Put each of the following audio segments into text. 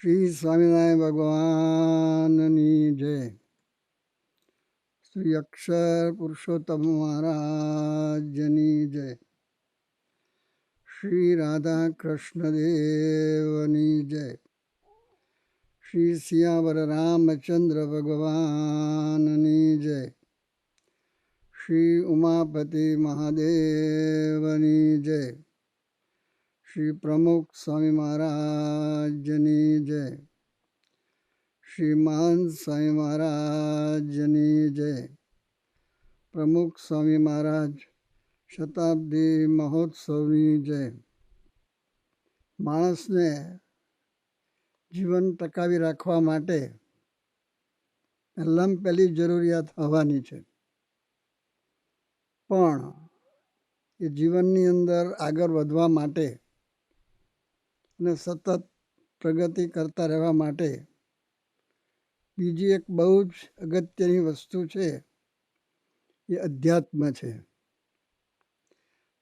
શ્રી સ્વામિનારાયણ ભગવાનની જય. શ્રી અક્ષર પુરુષોત્તમ મહારાજની જય. શ્રી રાધા કૃષ્ણ દેવની જય. શ્રી સિયાવર રામચંદ્ર ભગવાનની જય. શ્રી ઉમાપતિ મહાદેવની જય. શ્રી પ્રમુખ સ્વામી મહારાજની જય. શ્રી મહંત સ્વામી મહારાજની જય. પ્રમુખ સ્વામી મહારાજ શતાબ્દી મહોત્સવની જય. માણસને જીવન ટકાવી રાખવા માટે પહેલાં પહેલી જરૂરિયાત હવાની છે, પણ એ જીવનની અંદર આગળ વધવા માટે અને સતત પ્રગતિ કરતા રહેવા માટે બીજી એક બહુ જ અગત્યની વસ્તુ છે, એ અધ્યાત્મ છે.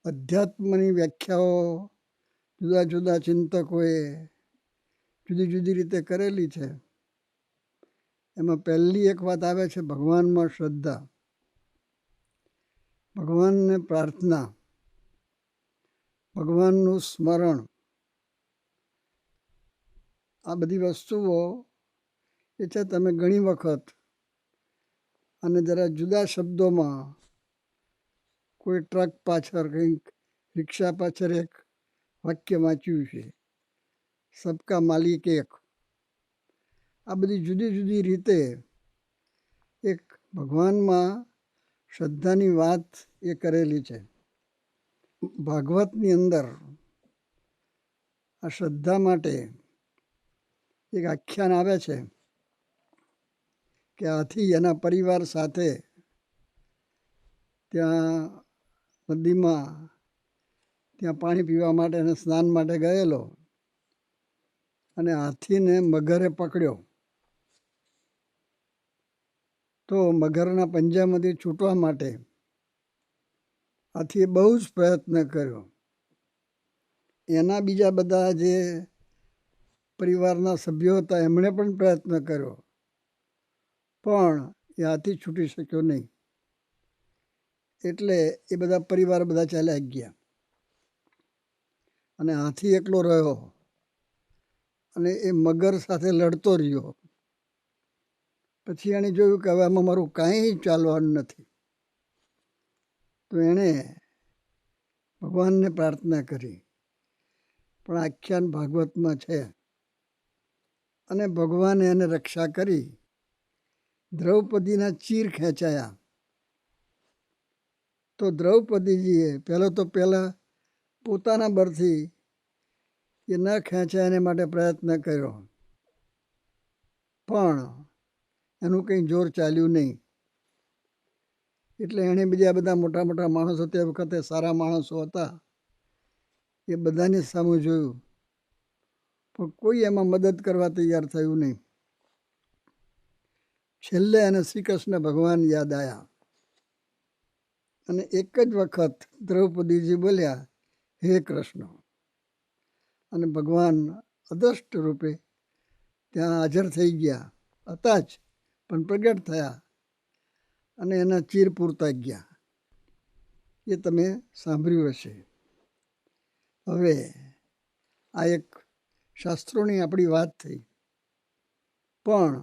અધ્યાત્મની વ્યાખ્યાઓ જુદા જુદા ચિંતકોએ જુદી જુદી રીતે કરેલી છે. એમાં પહેલી એક વાત આવે છે ભગવાનમાં શ્રદ્ધા, ભગવાનને પ્રાર્થના, ભગવાનનું સ્મરણ. આ બધી વસ્તુઓ એ છે તમે ઘણી વખત અને જરા જુદા શબ્દોમાં કોઈ ટ્રક પાછળ કંઈક રિક્ષા પાછળ એક વાક્ય વાંચ્યું છે, સબકા માલિક એક. આ બધી જુદી જુદી રીતે એક ભગવાનમાં શ્રદ્ધાની વાત એ કરેલી છે. ભાગવતની અંદર આ શ્રદ્ધા માટે એક આખ્યાન આવે છે કે હાથી એના પરિવાર સાથે ત્યાં નદીમાં ત્યાં પાણી પીવા માટે અને સ્નાન માટે ગયેલો, અને હાથીને મગરે પકડ્યો. તો મગરના પંજામાંથી છૂટવા માટે હાથીએ બહુ જ પ્રયત્ન કર્યો. એના બીજા બધા જે પરિવારના સભ્યો હતા એમણે પણ પ્રયત્ન કર્યો, પણ એ હાથી છૂટી શક્યો નહીં. એટલે એ બધા પરિવાર બધા ચાલ્યા ગયા અને હાથી એકલો રહ્યો અને એ મગર સાથે લડતો રહ્યો. પછી એણે જોયું કે હવે આમાં મારું કાંઈ ચાલવાનું નથી. તો એણે ભગવાનને પ્રાર્થના કરી, પણ આખ્યાન ભાગવતમાં છે. અને ભગવાને એને રક્ષા કરી. દ્રૌપદીના ચીર ખેંચાયા. તો દ્રૌપદીજીએ પહેલાં પોતાના બળથી એ ન ખેંચાય એને માટે પ્રયત્ન કર્યો, પણ એનું કંઈ જોર ચાલ્યું નહીં. એટલે એણે બીજા બધા મોટા મોટા માણસો, તે વખતે સારા માણસો હતા, એ બધાની સામે જોયું, પણ કોઈ એમાં મદદ કરવા તૈયાર થયું નહીં. છેલ્લે એને શ્રી કૃષ્ણ ભગવાન યાદ આવ્યા અને એક જ વખત દ્રૌપદીજી બોલ્યા, હે કૃષ્ણ. અને ભગવાન અદૃષ્ટ રૂપે ત્યાં હાજર થઈ ગયા હતા જ, પણ પ્રગટ થયા અને એના ચીર પૂરતા ગયા. એ તમે સાંભળ્યું હશે. હવે આ એક શાસ્ત્રોની આપણી વાત થઈ, પણ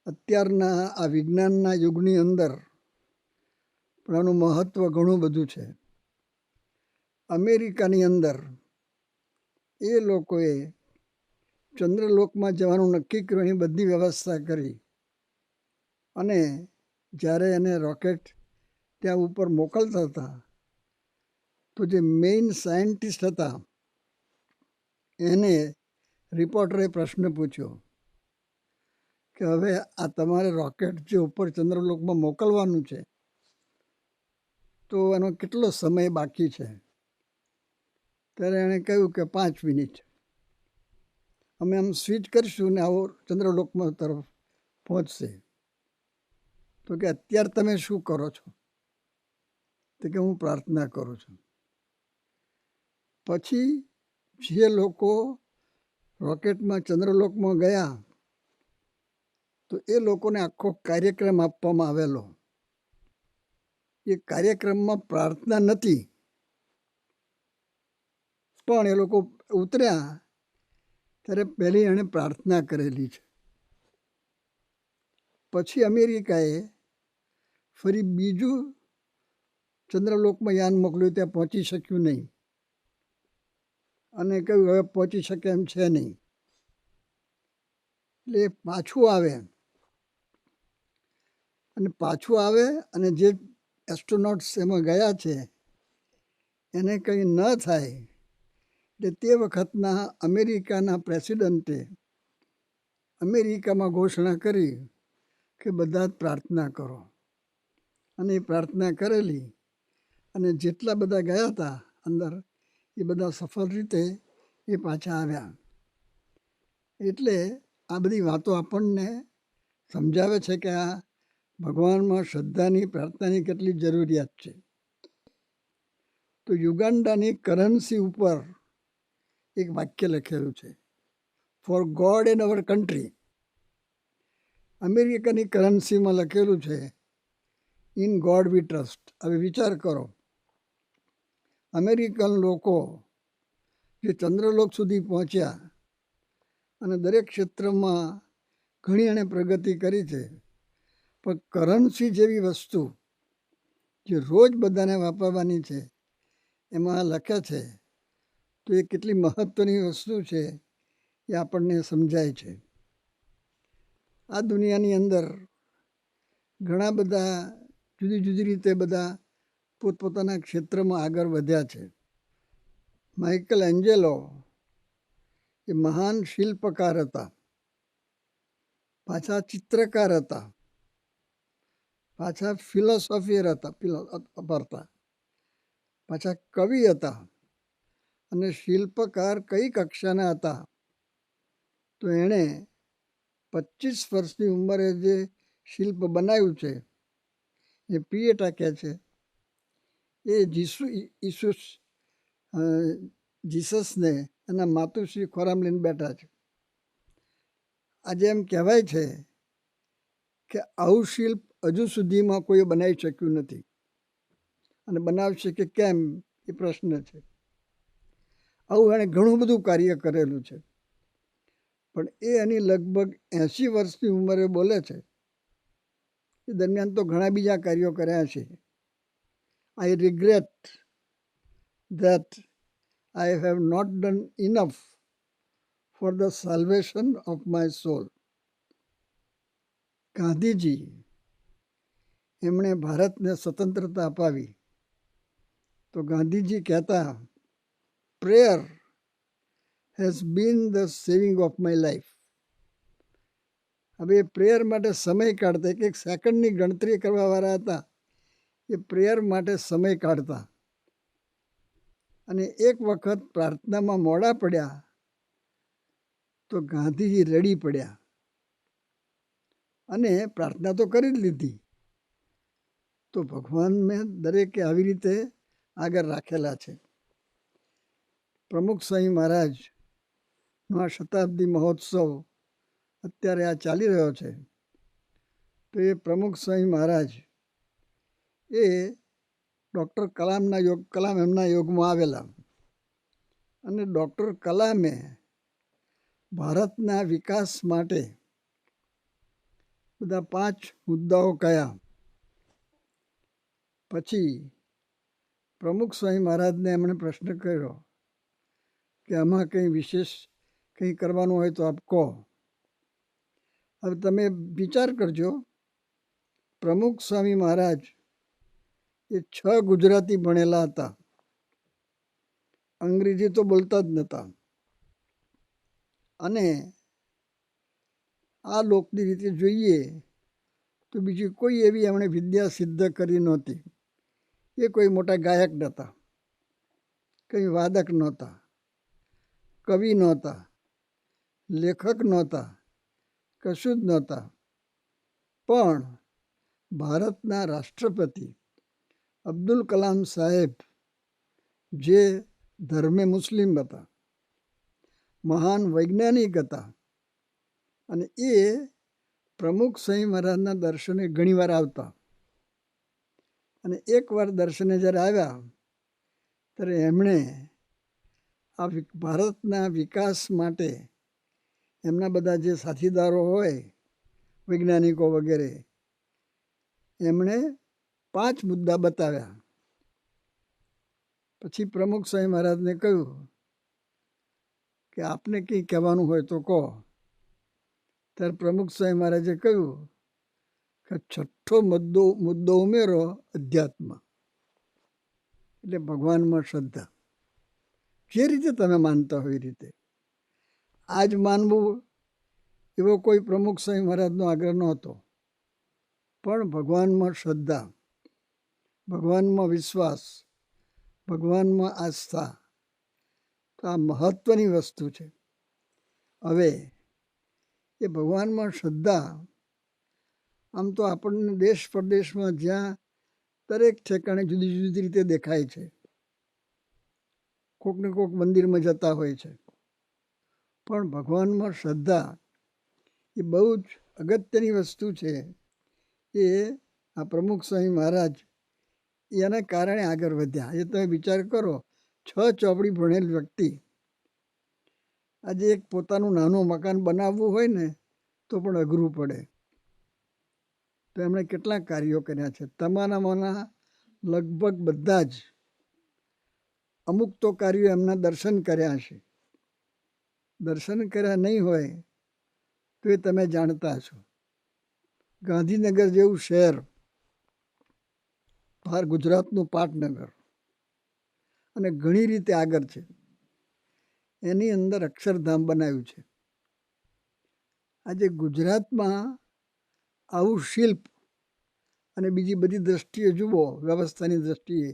અત્યારના આ વિજ્ઞાનના યુગની અંદર પણ આનું મહત્ત્વ ઘણું બધું છે. અમેરિકાની અંદર એ લોકોએ ચંદ્રલોકમાં જવાનું નક્કી કર્યું, એની બધી વ્યવસ્થા કરી. અને જ્યારે એને રોકેટ ત્યાં ઉપર મોકલતા હતા, તો જે મેઇન સાયન્ટિસ્ટ હતા એને રિપોર્ટરે પ્રશ્ન પૂછ્યો કે હવે આ તમારે રોકેટ જે ઉપર ચંદ્રલોકમાં મોકલવાનું છે, તો એનો કેટલો સમય બાકી છે? ત્યારે એણે કહ્યું કે 5 મિનિટ. અમે આમ સ્વિચ કરીશું ને આવો ચંદ્રલોકમાં તરફ પહોંચશે. તો કે અત્યારે તમે શું કરો છો? તો કે હું પ્રાર્થના કરું છું. પછી જે લોકો રોકેટમાં ચંદ્રલોકમાં ગયા તો એ લોકોને આખો કાર્યક્રમ આપવામાં આવેલો. એ કાર્યક્રમમાં પ્રાર્થના નથી, પણ એ લોકો ઉતર્યા ત્યારે પહેલી એણે પ્રાર્થના કરેલી છે. પછી અમેરિકાએ ફરી બીજું ચંદ્રલોકમાં યાન મોકલ્યું, ત્યાં પહોંચી શક્યું નહીં અને કહ્યું હવે પહોંચી શકે એમ છે નહીં. એટલે પાછું આવે અને જે એસ્ટ્રોનોટ્સ એમાં ગયા છે એને કંઈ ન થાય એટલે તે વખતના અમેરિકાના પ્રેસિડન્ટે અમેરિકામાં ઘોષણા કરી કે બધા જ પ્રાર્થના કરો. અને એ પ્રાર્થના કરેલી અને જેટલા બધા ગયા હતા અંદર એ બધા સફળ રીતે એ પાછા આવ્યા. એટલે આ બધી વાતો આપણને સમજાવે છે કે આ ભગવાનમાં શ્રદ્ધાની, પ્રાર્થનાની કેટલી જરૂરિયાત છે. તો યુગાન્ડાની કરન્સી ઉપર એક વાક્ય લખેલું છે, for God and our country. અમેરિકાની કરન્સીમાં લખેલું છે, ઇન ગોડ વી ટ્રસ્ટ. હવે વિચાર કરો, અમેરિકન લોકો જે ચંદ્રલોક સુધી પહોંચ્યા અને દરેક ક્ષેત્રમાં ઘણી એણે પ્રગતિ કરી છે, પણ કરન્સી જેવી વસ્તુ જે રોજ બધાને વાપરવાની છે એમાં લખે છે, તો એ કેટલી મહત્ત્વની વસ્તુ છે એ આપણને સમજાય છે. આ દુનિયાની અંદર ઘણા બધા જુદી જુદી રીતે બધા પોતપોતાના ક્ષેત્રમાં આગળ વધ્યા છે. માઇકલ એન્જેલો એ મહાન શિલ્પકાર હતા, પાછા ચિત્રકાર હતા, પાછા ફિલોસોફિયર હતા, પાછા કવિ હતા. અને શિલ્પકાર કઈ કક્ષાના હતા? તો એણે 25 વર્ષની ઉંમરે જે શિલ્પ બનાવ્યું છે એ પિએટા કહે છે, એ જીસસને એના માતુશ્રી ખોરામ લઈને બેઠા છે. આજે એમ કહેવાય છે કે આવું શિલ્પ હજુ સુધીમાં કોઈ બનાવી શક્યું નથી, અને બનાવશે કે કેમ એ પ્રશ્ન છે. આવું એણે ઘણું બધું કાર્ય કરેલું છે, પણ એ એની લગભગ 80 વર્ષની ઉંમરે બોલે છે. એ દરમિયાન તો ઘણા બીજા કાર્યો કર્યા છે. આઈ regret that I have not done enough for the salvation of my soul. Gandhiji એમણે ભારતને સ્વતંત્રતા અપાવી તો ગાંધીજી કહેતા, prayer has been the saving of my life. હવે પ્રેયર માટે સમય કાઢતા, એક સેકન્ડની ગણતરી કરવાવાળા હતા, એ પ્રેયર માટે સમય કાઢતા. અને એક વખત પ્રાર્થનામાં મોડા પડ્યા તો ગાંધીજી રડી પડ્યા અને પ્રાર્થના તો કરી જ લીધી. તો ભગવાનને દરેકે આવી રીતે આગળ રાખેલા છે. પ્રમુખ સ્વામી મહારાજનો આ શતાબ્દી મહોત્સવ અત્યારે આ ચાલી રહ્યો છે. તો એ પ્રમુખ સ્વામી મહારાજ એ ડૉક્ટર કલામ એમના યોગમાં આવેલા, અને ડૉક્ટર કલામે ભારતના વિકાસ માટે બધા 5 મુદ્દાઓ કયા. પછી પ્રમુખ સ્વામી મહારાજને એમણે પ્રશ્ન કર્યો કે આમાં કંઈ વિશેષ કંઈ કરવાનું હોય તો આપ કહો. હવે તમે વિચાર કરજો, પ્રમુખ સ્વામી મહારાજ એ 6 ગુજરાતી ભણેલા હતા, અંગ્રેજી તો બોલતા જ નહોતા, અને આ લોકની રીતે જોઈએ તો બીજી કોઈ એવી એમણે વિદ્યા સિદ્ધ કરી નહોતી. એ કોઈ મોટા ગાયક નહોતા, કંઈ વાદક નહોતા, કવિ નહોતા, લેખક નહોતા, કશું જ નહોતા. પણ ભારતના રાષ્ટ્રપતિ અબ્દુલ કલામ સાહેબ, જે ધર્મે મુસ્લિમ હતા, મહાન વૈજ્ઞાનિક હતા અને એ પ્રમુખ સ્વામી મહારાજના દર્શને ઘણીવાર આવતા. અને એકવાર દર્શને જ્યારે આવ્યા ત્યારે એમણે આ ભારતના વિકાસ માટે એમના બધા જે સાથીદારો હોય વૈજ્ઞાનિકો વગેરે, એમણે 5 મુદ્દા બતાવ્યા. પછી પ્રમુખ સ્વામી મહારાજને કહ્યું કે આપને કંઈ કહેવાનું હોય તો કહો. ત્યારે પ્રમુખ સ્વામી મહારાજે કહ્યું કે 6થો મુદ્દો ઉમેરો, અધ્યાત્મ, એટલે ભગવાનમાં શ્રદ્ધા. જે રીતે તમે માનતા હોય એ રીતે. આજ માનવું એવો કોઈ પ્રમુખ સ્વામી મહારાજનો આગ્રહ નહોતો, પણ ભગવાનમાં શ્રદ્ધા, ભગવાનમાં વિશ્વાસ, ભગવાનમાં આસ્થા, તો આ મહત્વની વસ્તુ છે. હવે એ ભગવાનમાં શ્રદ્ધા આમ તો આપણને દેશ પ્રદેશમાં જ્યાં દરેક ઠેકાણે જુદી જુદી રીતે દેખાય છે. કોકને કોક મંદિરમાં જતા હોય છે, પણ ભગવાનમાં શ્રદ્ધા એ બહુ જ અગત્યની વસ્તુ છે. એ આ પ્રમુખ સ્વામી મહારાજ એના કારણે આગળ વધ્યા. એ તમે વિચાર કરો, 6 ચોપડી ભણેલ વ્યક્તિ આજે એક પોતાનું નાનું મકાન બનાવવું હોય ને તો પણ અઘરું પડે. તો એમણે કેટલા કાર્યો કર્યા છે. તમારામાંના લગભગ બધા જ અમુક તો કાર્યો એમના દર્શન કર્યા છે. દર્શન કર્યા નહીં હોય તો એ તમે જાણતા છો. ગાંધીનગર જેવું શહેર, બહાર ગુજરાતનું પાટનગર, અને ઘણી રીતે આગળ છે, એની અંદર અક્ષરધામ બનાવ્યું છે. આજે ગુજરાતમાં આવું શિલ્પ અને બીજી બધી દ્રષ્ટિએ જુઓ, વ્યવસ્થાની દ્રષ્ટિએ,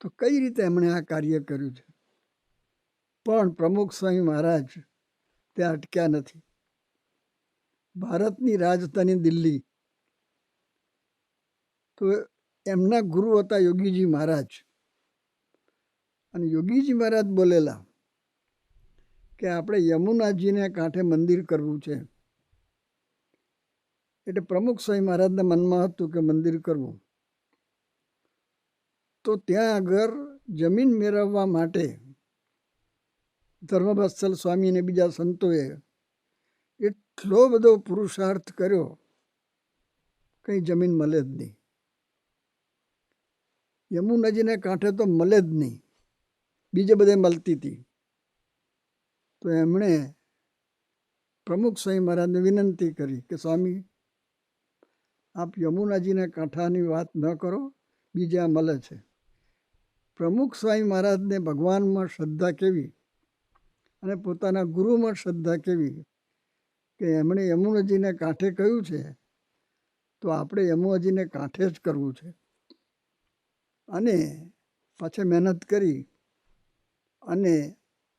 તો કઈ રીતે એમણે આ કાર્ય કર્યું છે. પણ પ્રમુખ સ્વામી મહારાજ ત્યાં અટક્યા નથી. ભારતની રાજધાની દિલ્હી, તો એમના ગુરુ હતા યોગીજી મહારાજ. અને યોગીજી મહારાજ બોલેલા કે આપણે યમુનાજીને કાંઠે મંદિર કરવું છે. એટલે પ્રમુખ સ્વામી મહારાજના મનમાં હતું કે મંદિર કરવું. તો ત્યાં આગળ જમીન મેળવવા માટે ધર્મવત્સલ સ્વામી અને બીજા સંતોએ એટલો બધો પુરુષાર્થ કર્યો, કંઈ જમીન મળે જ નહીં. યમુનાજીને કાંઠે તો મળે જ નહીં, બીજે બધે મળતી હતી. તો એમણે પ્રમુખ સ્વામી મહારાજને વિનંતી કરી કે સ્વામી, આપ યમુનાજીના કાંઠાની વાત ન કરો, બીજા મળે છે. પ્રમુખ સ્વામી મહારાજને ભગવાનમાં શ્રદ્ધા કેવી અને પોતાના ગુરુમાં શ્રદ્ધા કેવી કે એમણે યમુનાજીને કાંઠે કહ્યું છે, તો આપણે યમુનાજીને કાંઠે જ કરવું છે. અને પાછા મહેનત કરી અને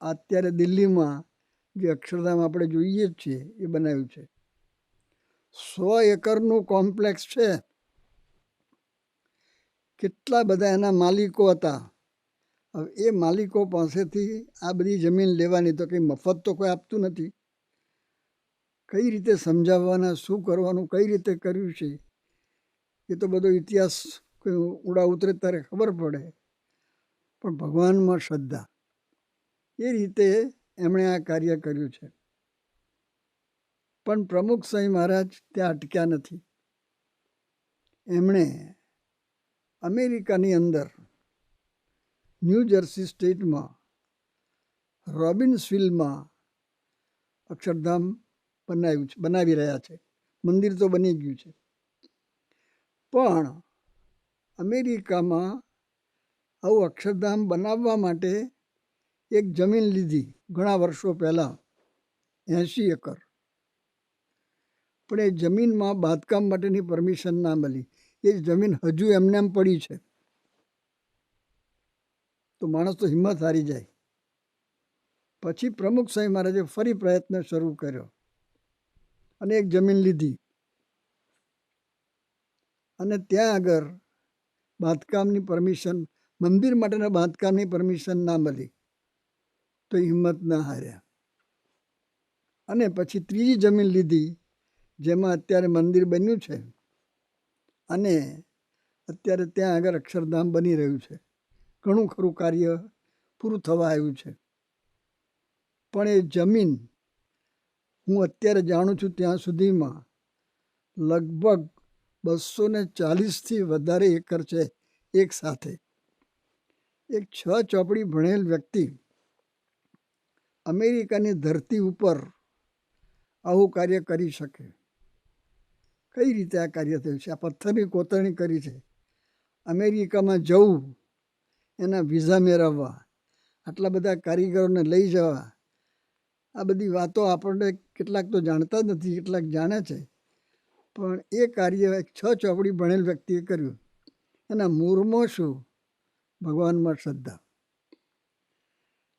અત્યારે દિલ્હીમાં જે અક્ષરધામ આપણે જોઈએ જ છીએ એ બનાવ્યું છે. 100 એકરનું કોમ્પ્લેક્સ છે. કેટલા બધા એના માલિકો હતા. હવે એ માલિકો પાસેથી આ બધી જમીન લેવાની, તો કંઈ મફત તો કોઈ આપતું નથી. કઈ રીતે સમજાવવાના, શું કરવાનું, કઈ રીતે કર્યું છે, એ તો બધો ઇતિહાસ કોઈ ઉડા ઉતરે ત્યારે ખબર પડે. પણ ભગવાનમાં શ્રદ્ધા, એ રીતે એમણે આ કાર્ય કર્યું છે. પણ પ્રમુખ સ્વામી મહારાજ ત્યાં અટક્યા નથી. એમણે અમેરિકાની અંદર ન્યૂ જર્સી સ્ટેટમાં રોબિન્સવિલમાં અક્ષરધામ બનાવી રહ્યા છે. મંદિર તો બની ગયું છે, પણ અમેરિકામાં આવું અક્ષરધામ બનાવવા માટે એક જમીન લીધી ઘણા વર્ષો પહેલાં, 80 એકર. પણ એ જમીનમાં બાંધકામ માટેની પરમિશન ના મળી. એ જમીન હજુ એમને એમ પડી છે. તો માણસ તો હિંમત હારી જાય. પછી પ્રમુખ સ્વામી મહારાજે ફરી પ્રયત્ન શરૂ કર્યો અને એક જમીન લીધી. અને ત્યાં આગળ બાંધકામની પરમિશન, મંદિર માટેના બાંધકામની પરમિશન ના મળી. તો હિંમત ના હાર્યા. અને પછી ત્રીજી જમીન લીધી, જેમાં અત્યારે મંદિર બન્યું છે અને અત્યારે ત્યાં આગળ અક્ષરધામ બની રહ્યું છે. ઘણું ખરું કાર્ય પૂરું થવા આવ્યું છે. પણ એ જમીન હું અત્યારે જાણું છું ત્યાં સુધીમાં લગભગ 240થી વધારે એકર છે એક સાથે. એક 6 ચોપડી ભણેલ વ્યક્તિ અમેરિકાની ધરતી ઉપર આવું કાર્ય કરી શકે? કઈ રીતે આ કાર્ય થયું છે? આ પથ્થરની કોતરણી કરી છે. અમેરિકામાં જવું, એના વિઝા મેળવવા, આટલા બધા કારીગરોને લઈ જવા, આ બધી વાતો આપણને કેટલાક તો જાણતા જ નથી, કેટલાક જાણે છે. પણ એ કાર્ય એક 6 ચોપડી ભણેલ વ્યક્તિએ કર્યું. એના મૂળમાં શું? ભગવાનમાં શ્રદ્ધા.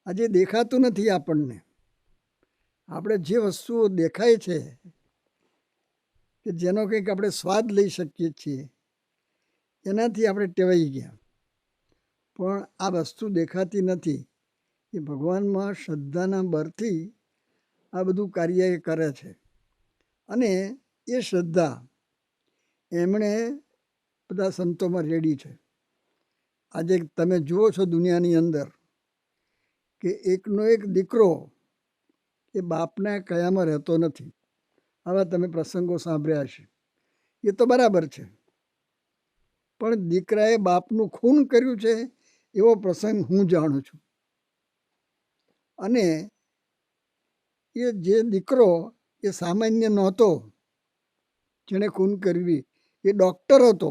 આજે દેખાતું નથી આપણને. આપણે જે વસ્તુઓ દેખાય છે કે જેનો કંઈક આપણે સ્વાદ લઈ શકીએ છીએ, એનાથી આપણે ટેવાઈ ગયા. પણ આ વસ્તુ દેખાતી નથી. એ ભગવાનમાં શ્રદ્ધાના બળથી આ બધું કાર્ય એ કરે છે. અને એ શ્રદ્ધા એમણે બધા સંતોમાં રેડી છે. આજે તમે જુઓ છો દુનિયાની અંદર કે એકનો એક દીકરો એ બાપના કયામાં રહેતો નથી. આવા તમે પ્રસંગો સાંભળ્યા છે. એ તો બરાબર છે, પણ દીકરાએ બાપનું ખૂન કર્યું છે એવો પ્રસંગ હું જાણું છું. અને એ જે દીકરો એ સામાન્ય નહોતો, જેણે ખૂન કરવી, એ ડૉક્ટર હતો.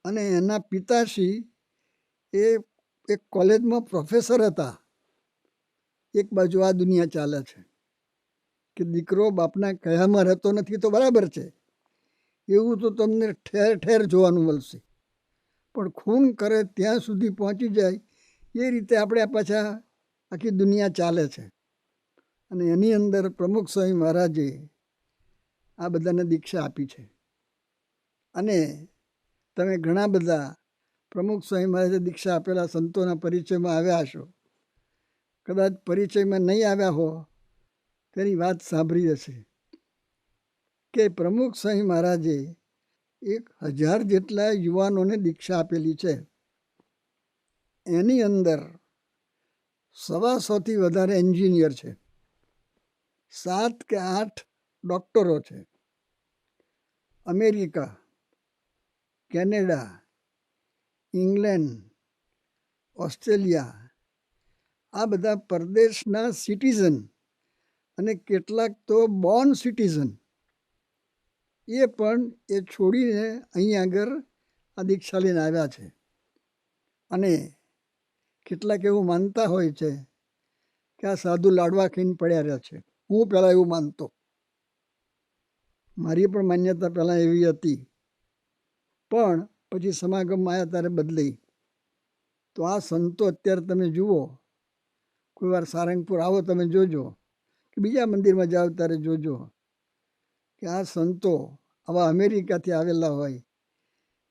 અને એના પિતાશ્રી એ એક કોલેજમાં પ્રોફેસર હતા. એક બાજુ આ દુનિયા ચાલે છે કે દીકરો બાપના કયામાં રહેતો નથી તો બરાબર છે, એવું તો તમને ઠેર ઠેર જોવાનું મળશે. પણ ખૂન કરે ત્યાં સુધી પહોંચી જાય એ રીતે આપણે પાછા આખી દુનિયા ચાલે છે. અને એની અંદર પ્રમુખ સ્વામી મહારાજે આ બધાને દીક્ષા આપી છે. અને તમે ઘણા બધા પ્રમુખ સ્વામી મહારાજે દીક્ષા આપેલા સંતોના પરિચયમાં આવ્યા હશો. કદાચ પરિચયમાં નહીં આવ્યા હો તેની વાત સાંભળી હશે કે પ્રમુખ સ્વામી મહારાજે 1000 જેટલા યુવાનોને દીક્ષા આપેલી છે. એની અંદર 125 વધારે એન્જિનિયર છે, 7 કે 8 ડૉક્ટરો છે. અમેરિકા, કેનેડા, ઇંગ્લેન્ડ, ઓસ્ટ્રેલિયા, આ બધા પરદેશના સિટીઝન અને કેટલાક તો બોર્ન સિટીઝન એ પણ એ છોડીને અહીં આગળ આ દીક્ષા લઈને આવ્યા છે. અને કેટલાક એવું માનતા હોય છે કે આ સાધુ લાડવા ખાઈને પડ્યા રહ્યા છે. હું પહેલાં એવું માનતો, મારી પણ માન્યતા પહેલાં એવી હતી, પણ પછી સમાગમમાં આવ્યા ત્યારે બદલાઈ. તો આ સંતો અત્યારે તમે જુઓ, કોઈ વાર સારંગપુર આવો તમે જોજો, કે બીજા મંદિરમાં જાઓ ત્યારે જોજો કે આ સંતો આવા અમેરિકાથી આવેલા હોય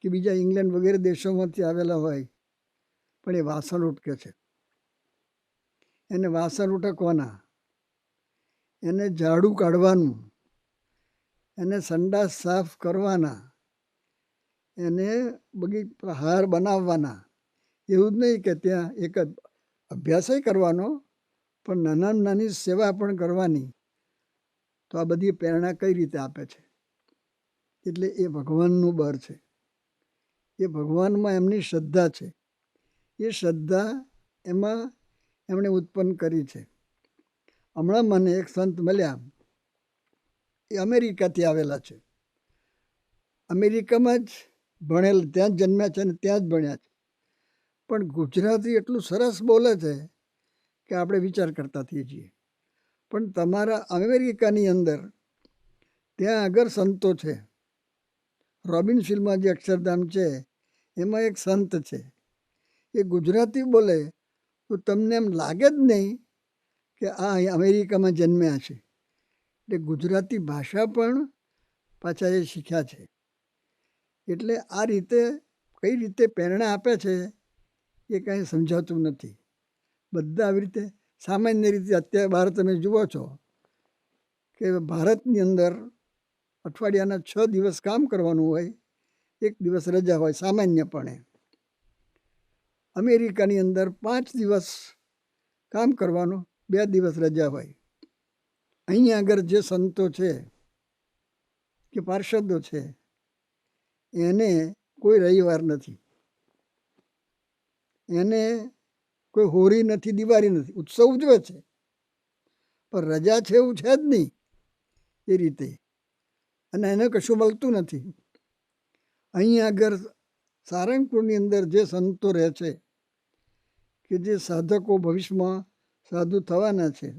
કે બીજા ઇંગ્લેન્ડ વગેરે દેશોમાંથી આવેલા હોય, પણ એ વાસણ ઉટકે છે. એને વાસણ ઉટકવાના, એને ઝાડુ કાઢવાનું, એને સંડાસ સાફ કરવાના, એને બગી હાર બનાવવાના. એવું જ નહીં કે ત્યાં એક અભ્યાસય કરવાનો, પણ નાનામાં નાની સેવા પણ કરવાની. તો આ બધી પ્રેરણા કઈ રીતે આપે છે? એટલે એ ભગવાનનું બળ છે. એ ભગવાનમાં એમની શ્રદ્ધા છે. એ શ્રદ્ધા એમાં એમણે ઉત્પન્ન કરી છે. હમણાં મને એક સંત મળ્યા, એ અમેરિકાથી આવેલા છે. અમેરિકામાં જ ભણેલ, ત્યાં જ જન્મ્યા છે અને ત્યાં જ ભણ્યા છે. પણ ગુજરાતી એટલું સરસ બોલે છે કે આપણે વિચાર કરતા થઈએ છીએ. પણ તમારા અમેરિકાની અંદર ત્યાં આગળ સંતો છે. રોબિન્સવિલમાં જે અક્ષરધામ છે એમાં એક સંત છે, એ ગુજરાતી બોલે તો તમને એમ લાગે જ નહીં કે આ અમેરિકામાં જન્મ્યા છે. એટલે ગુજરાતી ભાષા પણ પાછા એ શીખ્યા છે. એટલે આ રીતે કઈ રીતે પ્રેરણા આપે છે એ કાંઈ સમજાતું નથી. બધા આવી રીતે સામાન્ય રીતે અત્યારે બહાર તમે જુઓ છો કે ભારતની અંદર અઠવાડિયાના 6 દિવસ કામ કરવાનું હોય, 1 દિવસ રજા હોય સામાન્યપણે. અમેરિકાની અંદર 5 દિવસ કામ કરવાનું, 2 દિવસ રજા હોય. અહીંયા આગળ જે સંતો છે કે પાર્ષદો છે એને કોઈ રવિવાર નથી, એને કોઈ હોળી નથી, દિવાળી નથી. ઉત્સવ ઉજવે છે પણ રજા છે એવું છે જ નહીં એ રીતે, અને એને કશું મળતું નથી. અહીંયા આગળ સારંગપુરની અંદર જે સંતો રહે છે કે જે સાધકો ભવિષ્યમાં સાધુ થવાના છે,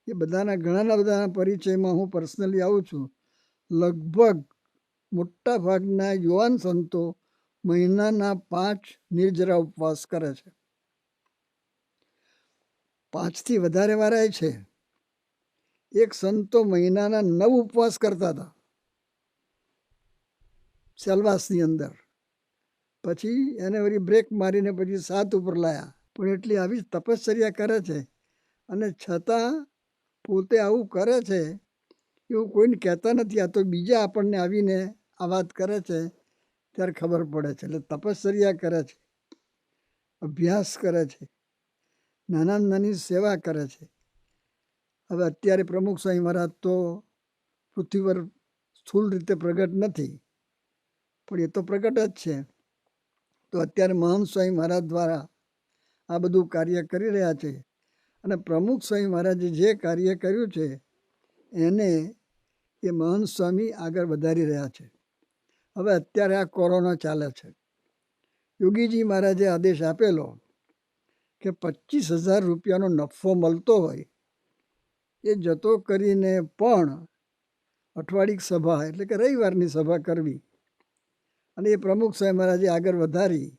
એ બધાના ઘણાના બધાના પરિચયમાં હું પર્સનલી આવું છું. લગભગ મોટા ભાગના યુવાન સંતો મહિનાના 5 નિર્જરા ઉપવાસ કરે છે. 5થી વધારે વારાય છે. એક સંતો મહિનાના 9 ઉપવાસ કરતા હતા સેલવાસની અંદર. પછી એને વળી બ્રેક મારીને પછી 7 ઉપર લાયા. પણ એટલી આવી તપશ્ચર્યા કરે છે અને છતાં પોતે આવું કરે છે એવું કોઈને કહેતા નથી. આ તો બીજા આપણને આવીને આ વાત કરે છે ત્યારે ખબર પડે છે. એટલે તપશ્ચર્યા કરે છે, અભ્યાસ કરે છે, નાના નાની સેવા કરે છે. હવે અત્યારે પ્રમુખ સ્વામી મહારાજ તો પૃથ્વી પર સ્થૂળ રીતે પ્રગટ નથી, પણ એ તો પ્રગટ જ છે. તો અત્યારે મહંત સ્વામી મહારાજ દ્વારા આ બધું કાર્ય કરી રહ્યા છે. અને પ્રમુખ સ્વામી મહારાજે જે કાર્ય કર્યું છે એને એ મહંત સ્વામી આગળ વધારી રહ્યા છે. હવે અત્યારે આ કોરોના ચાલે છે. યોગીજી મહારાજે આદેશ આપેલો કે 25,000 રૂપિયાનો નફો મળતો હોય એ જતો કરીને પણ અઠવાડિક સભા એટલે કે રવિવારની સભા કરવી. અને એ પ્રમુખ સ્વામી મહારાજે આગળ વધારી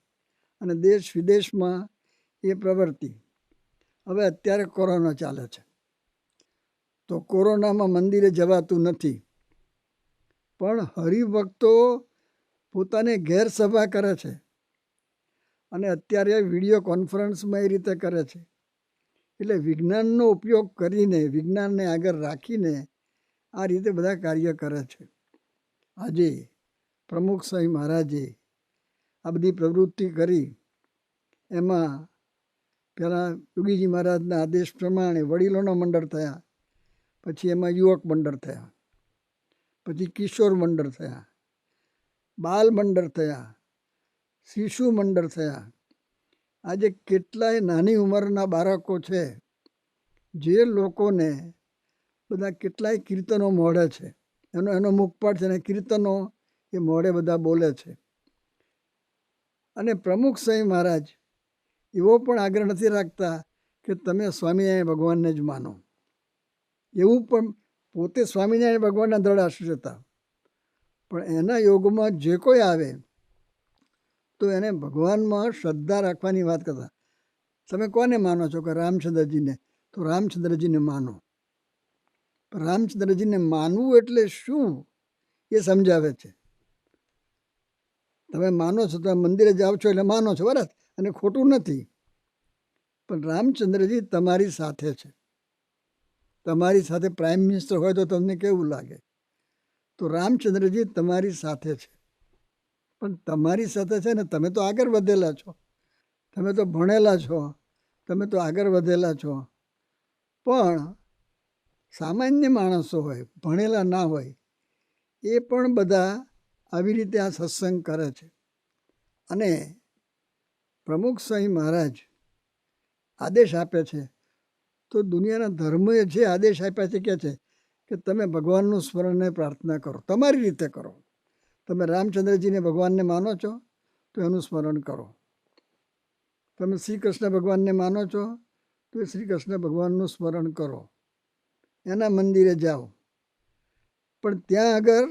અને દેશ વિદેશમાં એ પ્રવૃત્તિ. હવે અત્યારે કોરોના ચાલે છે તો કોરોનામાં મંદિરે જવાતું નથી, પણ હરિભક્તો પોતાને ઘેર સભા કરે છે અને અત્યારે વિડીયો કોન્ફરન્સમાં એ રીતે કરે છે. એટલે વિજ્ઞાનનો ઉપયોગ કરીને, વિજ્ઞાનને આગળ રાખીને આ રીતે બધા કાર્ય કરે છે. આજે પ્રમુખ સ્વામી મહારાજે આ બધી પ્રવૃત્તિ કરી. એમાં પહેલાં યોગીજી મહારાજના આદેશ પ્રમાણે વડીલોના મંડળ થયા, પછી એમાં યુવક મંડળ થયા, પછી કિશોર મંડળ થયા, બાલ મંડળ થયા, શિશુ મંડળ થયા. આજે કેટલાય નાની ઉંમરના બાળકો છે જે લોકોને બધા કેટલાય કીર્તનો મોઢે છે, એનો મુખપાઠ છે અને કીર્તનો એ મોઢે બધા બોલે છે. અને પ્રમુખ સ્વામી મહારાજ એવો પણ આગ્રહ નથી રાખતા કે તમે સ્વામિનારાયણ ભગવાનને જ માનો. એવું પણ પોતે સ્વામિનારાયણ ભગવાનના દ્રઢ આશ્રિત હતા, પણ એના યોગમાં જે કોઈ આવે તો એને ભગવાનમાં શ્રદ્ધા રાખવાની વાત કરતા. તમે કોને માનો છો? કે રામચંદ્રજીને. તો રામચંદ્રજીને માનો. રામચંદ્રજીને માનવું એટલે શું એ સમજાવે છે. તમે માનો છો, તમે મંદિરે જાઓ છો એટલે માનો છો, બરાબર, અને ખોટું નથી. પણ રામચંદ્રજી તમારી સાથે છે. તમારી સાથે પ્રાઇમ મિનિસ્ટર હોય તો તમને કેવું લાગે? તો રામચંદ્રજી તમારી સાથે છે. પણ તમારી સાથે છે ને, તમે તો આગળ વધેલા છો, તમે તો ભણેલા છો, તમે તો આગળ વધેલા છો. પણ સામાન્ય માણસો હોય, ભણેલા ના હોય, એ પણ બધા આવી રીતે આ સત્સંગ કરે છે. અને પ્રમુખ સ્વામી મહારાજ આદેશ આપે છે તો દુનિયાના ધર્મોએ જે આદેશ આપ્યા છે કે તમે ભગવાનનું સ્મરણને પ્રાર્થના કરો, તમારી રીતે કરો. તમે રામચંદ્રજીને ભગવાનને માનો છો તો એનું સ્મરણ કરો. તમે શ્રી કૃષ્ણ ભગવાનને માનો છો તો એ શ્રી કૃષ્ણ ભગવાનનું સ્મરણ કરો. એના મંદિરે જાઓ. પણ ત્યાં આગળ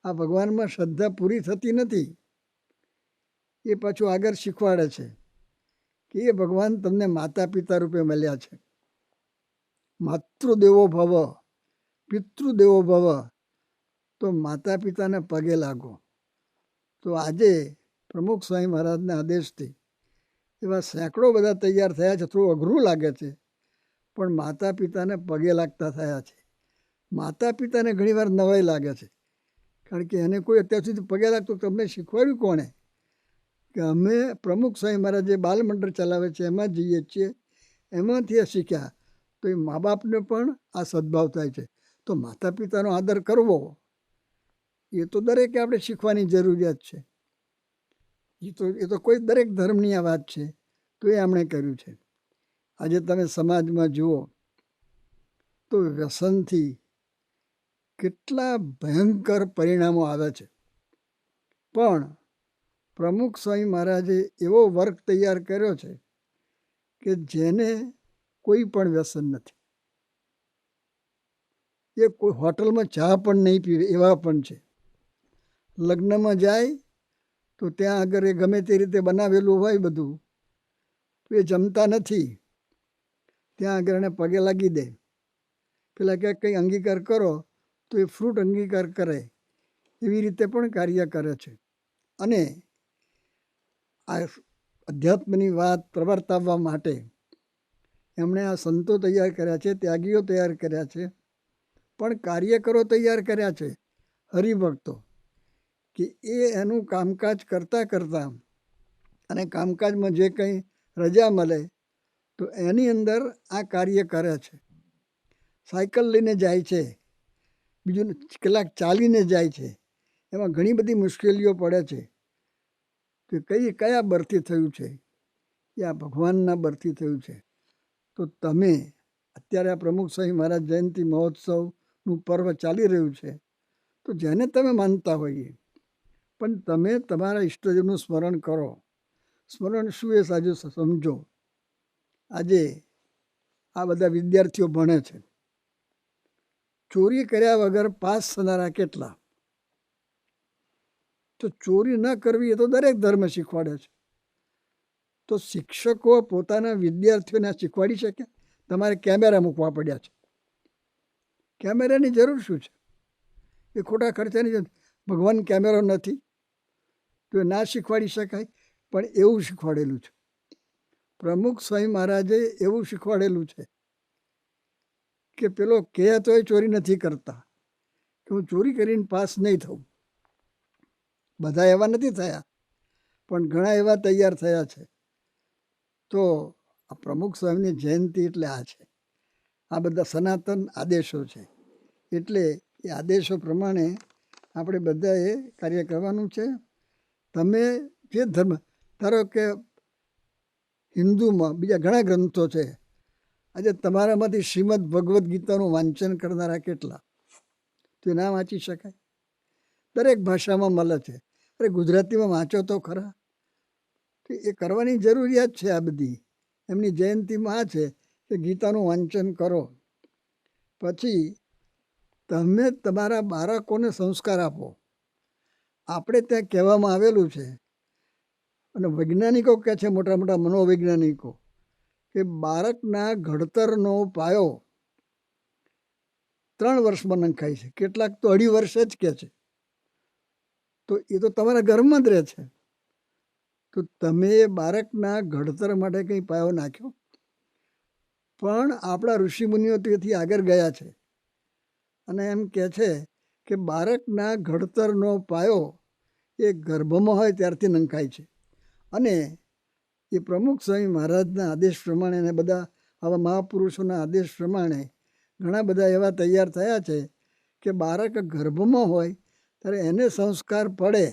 આ ભગવાનમાં શ્રદ્ધા પૂરી થતી નથી. એ પાછું આગળ શીખવાડે છે કે એ ભગવાન તમને માતા પિતા રૂપે મળ્યા છે. માતૃદેવો ભવ, પિતૃદેવો ભવ. તો માતા પિતાને પગે લાગો. તો આજે પ્રમુખ સ્વામી મહારાજના આદેશથી એવા સેંકડો બધા તૈયાર થયા છે. થોડું અઘરું લાગે છે, પણ માતા પિતાને પગે લાગતા થયા છે. માતા પિતાને ઘણીવાર નવાઈ લાગે છે, કારણ કે એને કોઈ અત્યાર સુધી પગે લાગતું તમને શીખવાડ્યું કોણે? કે અમે પ્રમુખ સ્વામી મહારાજ જે બાલ મંડળ ચલાવે છે એમાં જઈએ છીએ, એમાંથી શીખ્યા. તો એ મા બાપને પણ આ સદભાવ થાય છે. તો માતા પિતાનો આદર કરવો એ તો દરેકે આપણે શીખવાની જરૂરિયાત છે. એ તો કોઈ દરેક ધર્મની આ વાત છે, તો એ એમણે કર્યું છે. આજે તમે સમાજમાં જુઓ તો વ્યસનથી કેટલા ભયંકર પરિણામો આવે છે. પણ પ્રમુખ સ્વામી મહારાજે એવો વર્ગ તૈયાર કર્યો છે કે જેને કોઈ પણ વ્યસન નથી. એ કોઈ હોટલમાં ચા પણ નહીં પીવે એવા પણ છે. લગ્નમાં જાય તો ત્યાં આગળ એ ગમે તે રીતે બનાવેલું હોય બધું, તો એ જમતા નથી. ત્યાં આગળ એને પગે લાગી દે. પેલા ક્યાંક કંઈ અંગીકાર કરો તો એ ફ્રૂટ અંગીકાર કરે. એવી રીતે પણ કાર્ય કરે છે. અને આ અધ્યાત્મની વાત પ્રવર્તાવવા માટે એમણે આ સંતો તૈયાર કર્યા છે, ત્યાગીઓ તૈયાર કર્યા છે, પણ કાર્યકરો તૈયાર કર્યા છે, હરિભક્તો, કે એ એનું કામકાજ કરતાં કરતાં અને કામકાજમાં જે કંઈ રજા મળે તો એની અંદર આ કાર્ય કરે છે. સાયકલ લઈને જાય છે, બીજું કલાક ચાલીને જાય છે. એમાં ઘણી બધી મુશ્કેલીઓ પડે છે. કે કયા બરથી થયું છે? એ આ ભગવાનના બરથી થયું છે. તો તમે અત્યારે આ પ્રમુખ સ્વામી મહારાજ જયંતિ મહોત્સવનું પર્વ ચાલી રહ્યું છે, તો જેને તમે માનતા હોઈએ, પણ તમે તમારા ઈષ્ટદેવનું સ્મરણ કરો. સ્મરણ શું એ સાજુ સમજો. આજે આ બધા વિદ્યાર્થીઓ ભણે છે, ચોરી કર્યા વગર પાસ થનારા કેટલા? તો ચોરી ન કરવી એ તો દરેક ધર્મ શીખવાડે છે. તો શિક્ષકો પોતાના વિદ્યાર્થીઓને શીખવાડી શકે? તમારે કેમેરા મૂકવા પડ્યા છે. કેમેરાની જરૂર શું છે? એ ખોટા ખર્ચાની. ભગવાન કેમેરો નથી તો એ ના શીખવાડી શકાય? પણ એવું શીખવાડેલું છે. પ્રમુખ સ્વામી મહારાજે એવું શીખવાડેલું છે કે પેલો કહે તો એ ચોરી નથી કરતા, કે હું ચોરી કરીને પાસ નહીં થઉં. બધા એવા નથી થયા, પણ ઘણા એવા તૈયાર થયા છે. તો આ પ્રમુખ સ્વામીની જયંતિ એટલે આ છે. આ બધા સનાતન આદેશો છે. એટલે એ આદેશો પ્રમાણે આપણે બધાએ કાર્ય કરવાનું છે. તમે જે ધર્મ, ધારો કે હિન્દુમાં બીજા ઘણા ગ્રંથો છે. આજે તમારામાંથી શ્રીમદ ભગવદ્ ગીતાનું વાંચન કરનારા કેટલા? તો એ ના વાંચી શકાય? દરેક ભાષામાં મળે છે. અરે ગુજરાતીમાં વાંચો તો ખરા. તો એ કરવાની જરૂરિયાત છે. આ બધી એમની જયંતિમાં આ છે કે ગીતાનું વાંચન કરો. પછી તમે તમારા બાળકોને સંસ્કાર આપો. આપણે ત્યાં કહેવામાં આવેલું છે, અને વૈજ્ઞાનિકો કહે છે, મોટા મોટા મનોવૈજ્ઞાનિકો, કે બાળકના ઘડતરનો પાયો 3 વર્ષમાં નંખાય છે. કેટલાક તો 2.5 વર્ષે જ કહે છે. તો એ તો તમારા ઘરમાં જ રહે છે. તો તમે બાળકના ઘડતર માટે કંઈ પાયો નાખ્યો? પણ આપણા ઋષિમુનિઓ તેથી આગળ ગયા છે અને એમ કહે છે કે બાળકના ઘડતરનો પાયો એ ગર્ભમાં હોય ત્યારથી નંખાય છે. અને એ પ્રમુખ સ્વામી મહારાજના આદેશ પ્રમાણે અને બધા આવા મહાપુરુષોના આદેશ પ્રમાણે ઘણા બધા એવા તૈયાર થયા છે કે બાળક ગર્ભમાં હોય ત્યારે એને સંસ્કાર પડે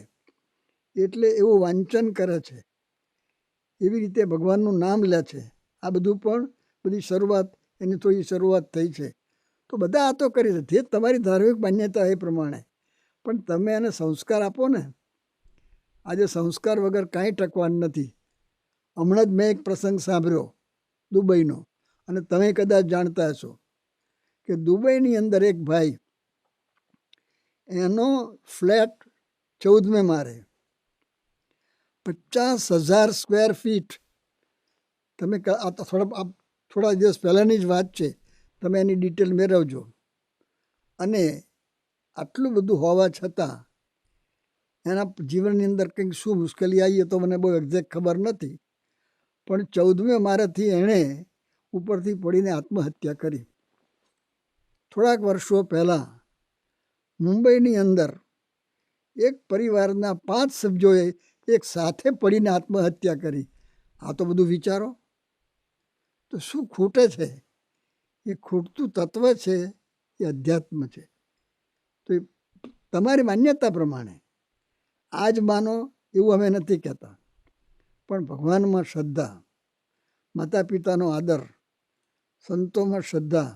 એટલે એવું વાંચન કરે છે. એવી રીતે ભગવાનનું નામ લે છે. આ બધું પણ બધી શરૂઆત એની થોડી શરૂઆત થઈ છે. તો બધા આ તો કરી છે, જે તમારી ધાર્મિક માન્યતા એ પ્રમાણે. પણ તમે એને સંસ્કાર આપો ને. આજે સંસ્કાર વગર કાંઈ ટકવાનું નથી. હમણાં જ મેં એક પ્રસંગ સાંભળ્યો દુબઈનો, અને તમે કદાચ જાણતા હશો કે દુબઈની અંદર એક ભાઈ, એનો ફ્લેટ 14મે માળે, 50,000 સ્ક્વેર ફીટ. તમે થોડા દિવસ પહેલાંની જ વાત છે, તમે એની ડિટેલ મેળવજો. અને આટલું બધું હોવા છતાં એના જીવનની અંદર કંઈક શું મુશ્કેલી આવી એ તો મને બહુ એક્ઝેક્ટ ખબર નથી, પણ 14મે મારેથી એણે ઉપરથી પડીને આત્મહત્યા કરી. થોડાક વર્ષો પહેલાં મુંબઈની અંદર એક પરિવારના 5 સભ્યોએ એક સાથે પડીને આત્મહત્યા કરી. આ તો બધું વિચારો તો શું ખૂટે છે? એ ખૂટતું તત્વ છે એ અધ્યાત્મ છે. તો એ તમારી માન્યતા પ્રમાણે આજ માનો એવું અમે નથી કહેતા, પણ ભગવાનમાં શ્રદ્ધા, માતા પિતાનો આદર, સંતોમાં શ્રદ્ધા,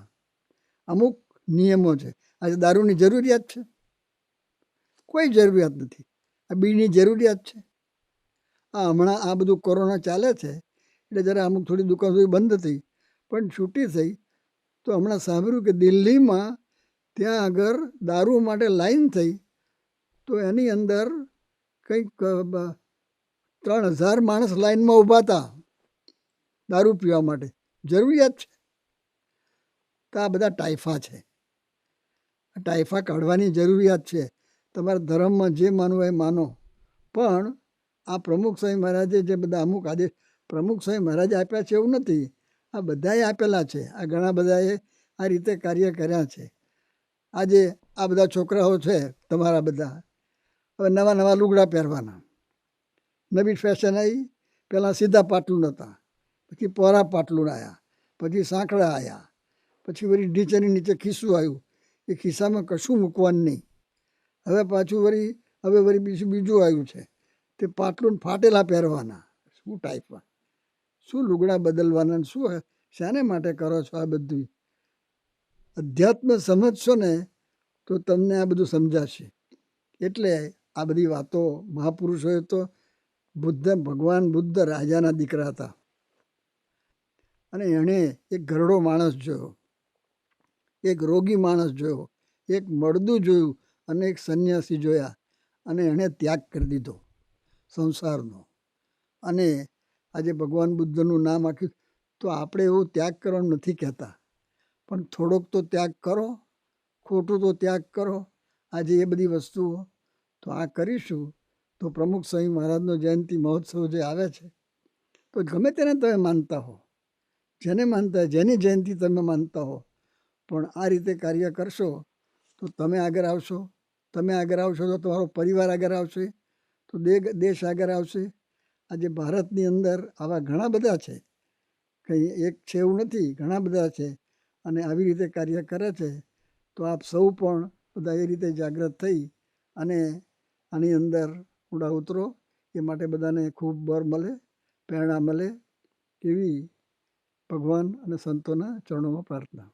અમુક નિયમો છે. આજે દારૂની જરૂરિયાત છે? કોઈ જરૂરિયાત નથી. આ બીડીની જરૂરિયાત છે? હમણાં આ બધું કોરોના ચાલે છે એટલે જરા અમુક થોડી દુકાન સુધી બંધ થઈ, પણ છૂટી થઈ તો હમણાં સાંભળ્યું કે દિલ્હીમાં ત્યાં આગળ દારૂ માટે લાઈન થઈ તો એની અંદર કંઈક 3000 માણસ લાઈનમાં ઊભા હતા દારૂ પીવા માટે. જરૂરિયાત છે? તો આ બધા ટાઈફા છે. ટાઈફા કાઢવાની જરૂરિયાત છે. તમારા ધર્મમાં જે માનવું એ માનો, પણ આ પ્રમુખ સ્વામી મહારાજે જે બધા અમુક આદેશ પ્રમુખ સ્વામી મહારાજે આપ્યા છે એવું નથી, આ બધાએ આપેલા છે. આ ઘણા બધાએ આ રીતે કાર્ય કર્યા છે. આજે આ બધા છોકરાઓ છે તમારા બધા, હવે નવા નવા લુગડા પહેરવાના, નવી ફેશન આવી. પહેલાં સીધા પાટલું નહોતા, પછી પહોળા પાટલું આવ્યા, પછી સાંકડા આવ્યા, પછી વળી ઢીચેની નીચે ખિસ્સું આવ્યું. એ ખિસ્સામાં કશું મૂકવાનું નહીં. હવે પાછું વળી બીજું આવ્યું છે તે પાટલું ફાટેલા પહેરવાના. શું ટાઈપમાં, શું લુગડા બદલવાના, શું શાને માટે કરો છો આ બધું? અધ્યાત્મ સમજશો ને તો તમને આ બધું સમજાશે. એટલે આ બધી વાતો મહાપુરુષોએ તો ભગવાન બુદ્ધ રાજાના દીકરા હતા અને એણે એક ઘરડો માણસ જોયો, એક રોગી માણસ જોયો, એક મળદું જોયું અને એક સંન્યાસી જોયા, અને એણે ત્યાગ કરી દીધો સંસારનો. અને આજે ભગવાન બુદ્ધનું નામ આપ્યું. તો આપણે એવું ત્યાગ કરવાનું નથી કહેતા, પણ થોડોક તો ત્યાગ કરો, ખોટું તો ત્યાગ કરો. આજે એ બધી વસ્તુઓ તો આ કરીશું તો પ્રમુખ સ્વામી મહારાજનો જયંતિ મહોત્સવ જે આવે છે, તો ગમે તેને તમે માનતા હો, જેને માનતા હોય, જેની જયંતિ તમે માનતા હો, પણ આ રીતે કાર્ય કરશો તો તમે આગળ આવશો. તમે આગળ આવશો તો તમારો પરિવાર આગળ આવશે, તો દેશ આગળ આવશે. આજે ભારતની અંદર આવા ઘણા બધા છે, કંઈ એક છે એવું નથી, ઘણા બધા છે, અને આવી રીતે કાર્ય કરે છે. તો આપ સૌ પણ બધા એ રીતે જાગૃત થઈ અને આની અંદર ઊંડા ઉતરો. એ માટે બધાને ખૂબ બળ મળે, પ્રેરણા મળે એવી ભગવાન અને સંતોના ચરણોમાં પ્રાર્થના.